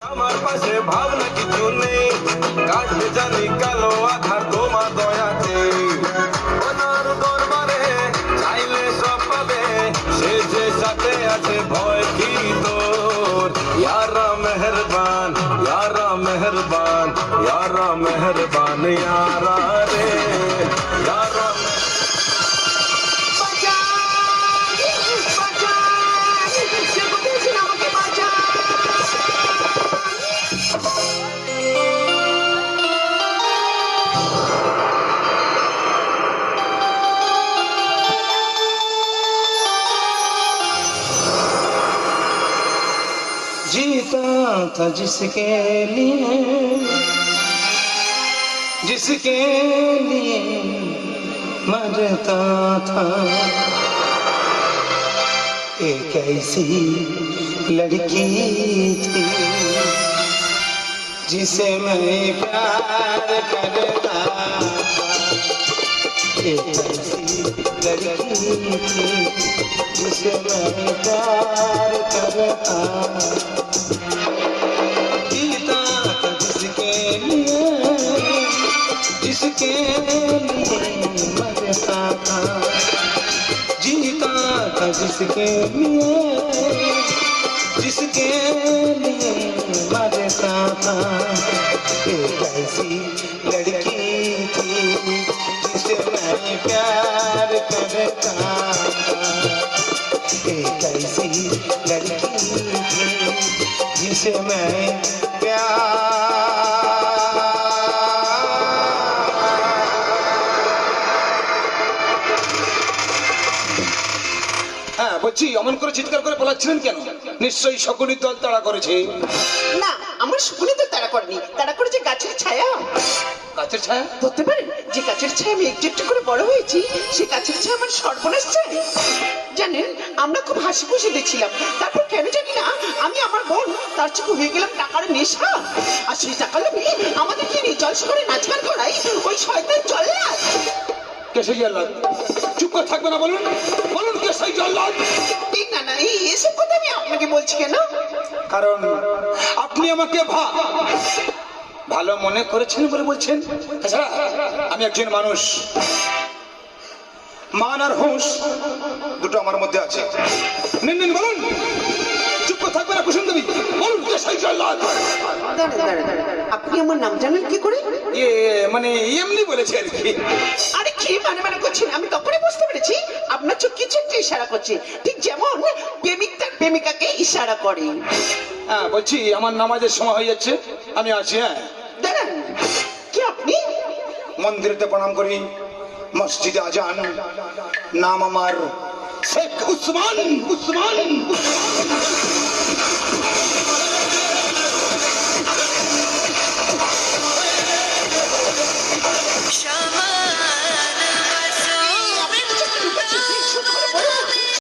আমার পাশে ভাবনা কিছু নেই, কাটবে জানি কালো আধার তোমার দয়াতে। ওনার দরবারে চাইলে সব পাবে, সে যে সাথে আছে ভয় কি তোর। ইয়ারা মেহরবান, ইয়ারা মেহরবান, ইয়ারা মেহরবান, ইয়ারা রে ইয়ারা। जीता था जिसके लिए मरता था। एक ऐसी लड़की थी जिसे मैं प्यार करता था। एक ऐसी लड़की थी जिसे मैं प्यार करता, जीता था जिसके लिए मरता था। जीता था जिसके लिए मरता था। एक ऐसी लड़की थी जिसे मैं प्यार करता था। एक ऐसी लड़की थी जिसे मैं হ্যাঁ বলছি, অমন করে চিৎকার করে পালাচ্ছিলেন কেন? নিশ্চয়ই শকুনির দল তাড়া করেছে। না, আমার শকুনি তো তাড়া করেনি, তাড়া করেছে গাছের ছায়া। গাছের ছায়া? ধরতে পারেন যে গাছের ছায়া আমি একটু একটু করে বড় হয়েছি, সে গাছের ছায়া আমার সর্বনাশ চাই। জানেন, আমরা খুব হাসি খুশি দেখছিলাম, তারপর কেন জানি না আমি আমার বোন তার চোখে হয়ে গেলাম টাকার নেশা। আর সেই টাকা লোভে আমাদেরকে নিয়ে জলসাগরে নাচ গান করাই ওই শয়তান জল্লাদ। কে সেই জল্লাদ? চুপ করে থাকবে না, বলুন বলুন, কে সেই জল্লাদ? ঠিক না, না এসব কথা আমি আপনাকে বলছি কেন? কারণ আপনি আমাকে ভালো মনে করেছেন বলে বলছেন। তাছাড়া আমি একজন মানুষ, মান আর হুঁশ দুটো আমার মধ্যে আছে। নিন নিন, বলুন। চুপ করে থাকবে না কুসুম দেবী, বলুন কে সেই জল্লাদ? আপনি আমার নাম জানেন কি করে? মানে এমনি বলেছে আর কি। আরে কি মানে করছেন? আমি তখনই বুঝতে পেরেছি আপনার চোখ কিছু একটা ইশারা করছে, ঠিক যেমন প্রেমিক তার প্রেমিকাকে ইশারা করে। হ্যাঁ বলছি, আমার নামাজের সময় হয়ে যাচ্ছে, আমি আছি। হ্যাঁ দাঁড়ান, কি আপনি? মন্দিরেতে প্রণাম করি, মসজিদে আজান, নাম আমার শেখ উসমান। উসমান